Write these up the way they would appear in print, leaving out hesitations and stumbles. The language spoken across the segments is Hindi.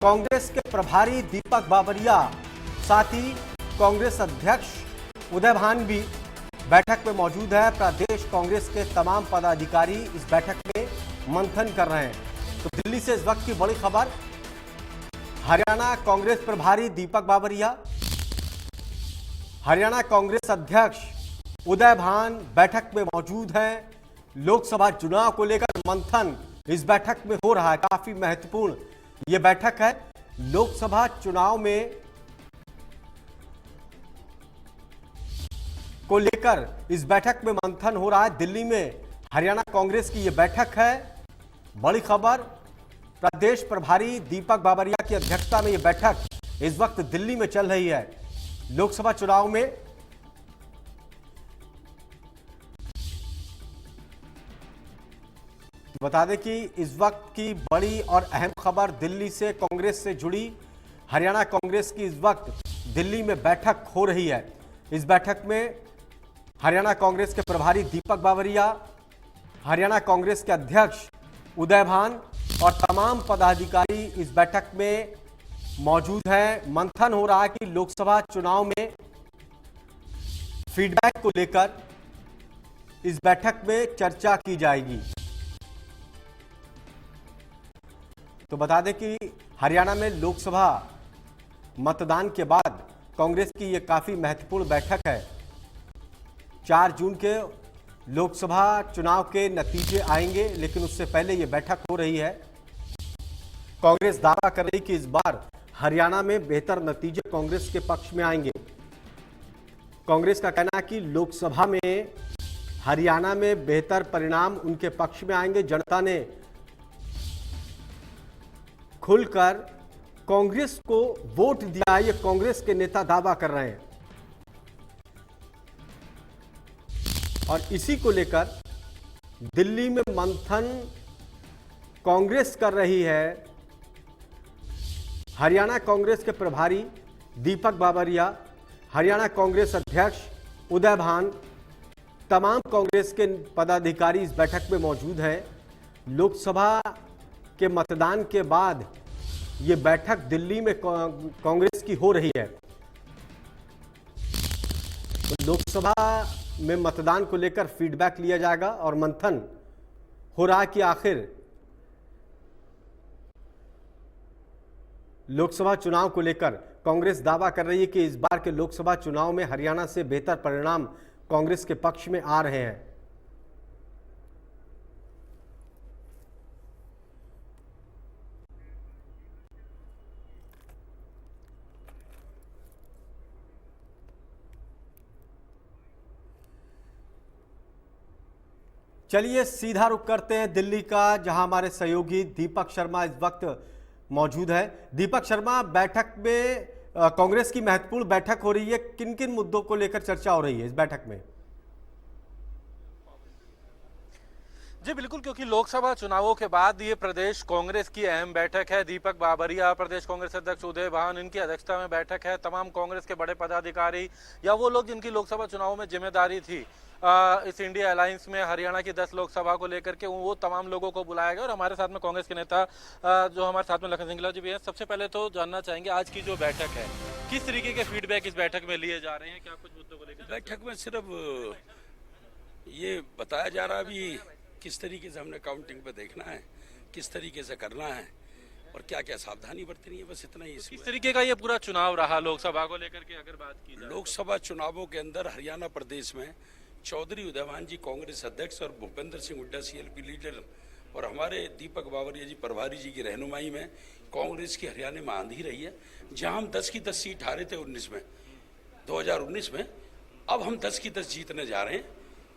कांग्रेस के प्रभारी दीपक बाबरिया, साथ ही कांग्रेस अध्यक्ष उदय भान भी बैठक में मौजूद है। प्रदेश कांग्रेस के तमाम पदाधिकारी इस बैठक में मंथन कर रहे हैं। तो दिल्ली से इस वक्त की बड़ी खबर, हरियाणा कांग्रेस प्रभारी दीपक बाबरिया, हरियाणा कांग्रेस अध्यक्ष उदय भान बैठक में मौजूद हैं। लोकसभा चुनाव को लेकर मंथन इस बैठक में हो रहा है। काफी महत्वपूर्ण यह बैठक है। लोकसभा चुनाव में को लेकर इस बैठक में मंथन हो रहा है। दिल्ली में हरियाणा कांग्रेस की यह बैठक है। बड़ी खबर, प्रदेश प्रभारी दीपक बाबरिया की अध्यक्षता में यह बैठक इस वक्त दिल्ली में चल रही है। लोकसभा चुनाव में बता दें कि इस वक्त की बड़ी और अहम खबर दिल्ली से, कांग्रेस से जुड़ी। हरियाणा कांग्रेस की इस वक्त दिल्ली में बैठक हो रही है। इस बैठक में हरियाणा कांग्रेस के प्रभारी दीपक बाबरिया, हरियाणा कांग्रेस के अध्यक्ष उदय भान और तमाम पदाधिकारी इस बैठक में मौजूद हैं। मंथन हो रहा है कि लोकसभा चुनाव में फीडबैक को लेकर इस बैठक में चर्चा की जाएगी। तो बता दें कि हरियाणा में लोकसभा मतदान के बाद कांग्रेस की यह काफी महत्वपूर्ण बैठक है। 4 जून के लोकसभा चुनाव के नतीजे आएंगे, लेकिन उससे पहले यह बैठक हो रही है। कांग्रेस दावा कर रही कि इस बार हरियाणा में बेहतर नतीजे कांग्रेस के पक्ष में आएंगे। कांग्रेस का कहना है कि लोकसभा में हरियाणा में बेहतर परिणाम उनके पक्ष में आएंगे। जनता ने खुलकर कांग्रेस को वोट दिया है, ये कांग्रेस के नेता दावा कर रहे हैं। और इसी को लेकर दिल्ली में मंथन कांग्रेस कर रही है। हरियाणा कांग्रेस के प्रभारी दीपक बाबरिया, हरियाणा कांग्रेस अध्यक्ष उदय भान, तमाम कांग्रेस के पदाधिकारी इस बैठक में मौजूद हैं। लोकसभा के मतदान के बाद यह बैठक दिल्ली में कांग्रेस की हो रही है। तो लोकसभा में मतदान को लेकर फीडबैक लिया जाएगा और मंथन हो रहा है कि आखिर लोकसभा चुनाव को लेकर कांग्रेस दावा कर रही है कि इस बार के लोकसभा चुनाव में हरियाणा से बेहतर परिणाम कांग्रेस के पक्ष में आ रहे हैं। चलिए सीधा रुख करते हैं दिल्ली का, जहां हमारे सहयोगी दीपक शर्मा इस वक्त मौजूद है। दीपक शर्मा, बैठक में कांग्रेस की महत्वपूर्ण बैठक हो रही है। किन किन मुद्दों को लेकर चर्चा हो रही है इस बैठक में? जी बिल्कुल, क्योंकि लोकसभा चुनावों के बाद ये प्रदेश कांग्रेस की अहम बैठक है। दीपक बाबरिया, प्रदेश कांग्रेस अध्यक्ष उदय भान, इनकी अध्यक्षता में बैठक है। तमाम कांग्रेस के बड़े पदाधिकारी या वो लोग जिनकी लोकसभा चुनावों में जिम्मेदारी थी इस इंडिया अलायंस में हरियाणा की 10 लोकसभा को लेकर के, वो तमाम लोगों को बुलाया गया। और हमारे साथ में कांग्रेस के नेता जो हमारे साथ में लखन सिंगला जी भी हैं। सबसे पहले तो जानना चाहेंगे आज की जो बैठक है, किस तरीके के फीडबैक इस बैठक में लिए जा रहे हैं? क्या कुछ मुद्दों को लेकर बैठक में सिर्फ ये बताया जा रहा है अभी किस तरीके से हमने काउंटिंग पे देखना है, किस तरीके से करना है और क्या क्या सावधानी बरतनी है, बस इतना ही। किस तरीके का ये पूरा चुनाव रहा लोकसभा को लेकर के अगर बात की जाए? लोकसभा चुनावों के अंदर हरियाणा प्रदेश में चौधरी उदयभान जी कांग्रेस अध्यक्ष और भूपेंद्र सिंह हुड्डा सीएलपी लीडर और हमारे दीपक बाबरिया जी प्रभारी जी की रहनुमाई में कांग्रेस की हरियाणा में आंधी रही है। जहां हम 10 की 10 सीट हारे थे 2019 में, अब हम 10 की 10 जीतने जा रहे हैं।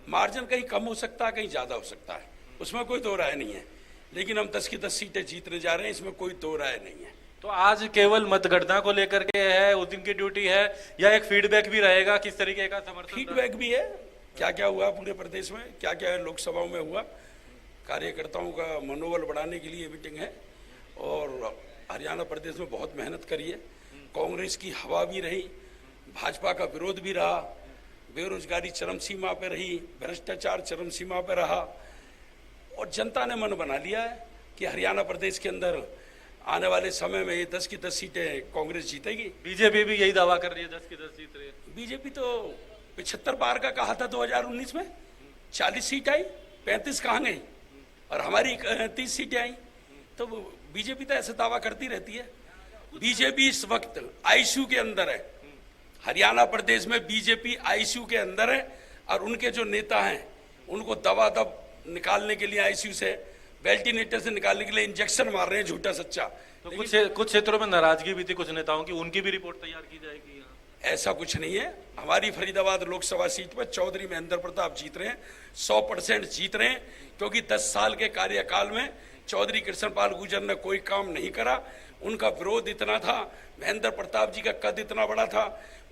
मार्जिन कहीं कम हो सकता है, कहीं ज्यादा हो सकता है, उसमें कोई दो राय नहीं है, लेकिन हम 10 की 10 सीटें जीतने जा रहे हैं, इसमें कोई दो राय नहीं है। तो आज केवल मतगणना को लेकर के है, उस दिन की ड्यूटी है, या एक फीडबैक भी रहेगा? किस तरीके का समर्थन? फीडबैक भी है, क्या क्या हुआ पूरे प्रदेश में, क्या क्या लोकसभाओं में हुआ, कार्यकर्ताओं का मनोबल बढ़ाने के लिए मीटिंग है। और हरियाणा प्रदेश में बहुत मेहनत करी है। कांग्रेस की हवा भी रही, भाजपा का विरोध भी रहा, बेरोजगारी चरम सीमा पे रही, भ्रष्टाचार चरम सीमा पे रहा और जनता ने मन बना लिया है कि हरियाणा प्रदेश के अंदर आने वाले समय में ये 10 की 10 सीटें कांग्रेस जीतेगी। बीजेपी भी यही दावा कर रही है 10 की 10 जीत रही है। बीजेपी तो 75 पार का कहा था 2019 में, 40 सीट आई, 35 कहाँ गई, और हमारी 30 सीटें आई। तो बीजेपी तो ऐसे दावा करती रहती है। बीजेपी इस वक्त आईसीयू के अंदर है, हरियाणा प्रदेश में बीजेपी आईसीयू के अंदर है, और उनके जो नेता हैं उनको दवा दब निकालने के लिए आईसीयू से, वेंटिलेटर से निकालने के लिए इंजेक्शन मार रहे हैं झूठा सच्चा। तो कुछ क्षेत्रों में नाराजगी भी थी कुछ नेताओं की, उनकी भी रिपोर्ट तैयार की जाएगी यहाँ। ऐसा कुछ नहीं है। हमारी फरीदाबाद लोकसभा सीट पर चौधरी महेंद्र प्रताप जीत रहे हैं, 100% जीत रहे हैं, क्योंकि 10 साल के कार्यकाल में चौधरी कृष्णपाल गुर्जर ने कोई काम नहीं करा। उनका विरोध इतना था, महेंद्र प्रताप जी का कद इतना बड़ा था,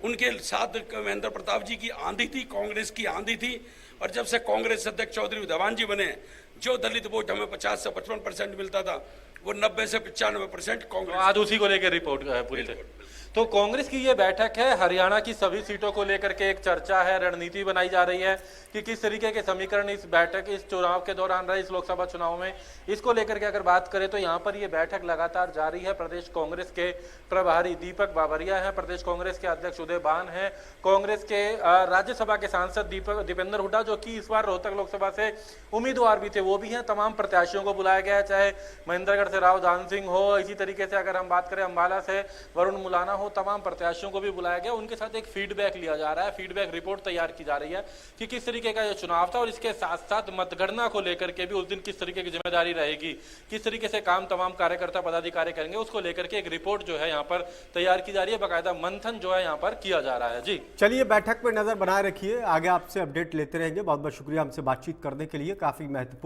उनके साथ महेंद्र प्रताप जी की आंधी थी, कांग्रेस की आंधी थी। और जब से कांग्रेस अध्यक्ष चौधरी उदयवान जी बने, जो दलित वोट हमें 50 से 55% मिलता था, वो 90 से 95% कांग्रेस। आज उसी को लेकर रिपोर्ट है पूरी तरह। तो कांग्रेस की ये बैठक है, हरियाणा की सभी सीटों को लेकर के एक चर्चा है, रणनीति बनाई जा रही है कि किस तरीके के समीकरण इस बैठक, इस चुनाव के दौरान रहे, इस लोकसभा चुनाव में। इसको लेकर के अगर बात करें तो यहाँ पर ये बैठक लगातार जारी है। प्रदेश कांग्रेस के प्रभारी दीपक बाबरिया हैं, प्रदेश कांग्रेस के अध्यक्ष उदय भान हैं, कांग्रेस के राज्यसभा के सांसद दीपेंद्र हुड्डा, जो कि इस बार रोहतक लोकसभा से उम्मीदवार भी थे, वो भी हैं। तमाम प्रत्याशियों को बुलाया गया है, चाहे महेंद्रगढ़ से राव दान सिंह हो, इसी तरीके से अगर हम बात करें अंबाला से वरुण मुलाना, तमाम प्रत्याशियों को भी बुलाया गया। उनके साथ एक फीडबैक लिया जा रहा है, फीडबैक रिपोर्ट तैयार की जा रही है कि किस तरीके का ये चुनाव था, और इसके साथ साथ मतगणना को लेकर के भी उस दिन किस तरीके की जिम्मेदारी रहेगी, किस तरीके से काम तमाम कार्यकर्ता पदाधिकारी करेंगे, उसको लेकर के एक रिपोर्ट जो है यहाँ पर तैयार की जा रही है। बाकायदा मंथन जो है यहाँ पर किया जा रहा है। जी चलिए, बैठक पर नजर बनाए रखिए, आगे आपसे अपडेट लेते रहेंगे। बहुत बहुत शुक्रिया हमसे बातचीत करने के लिए, काफी महत्वपूर्ण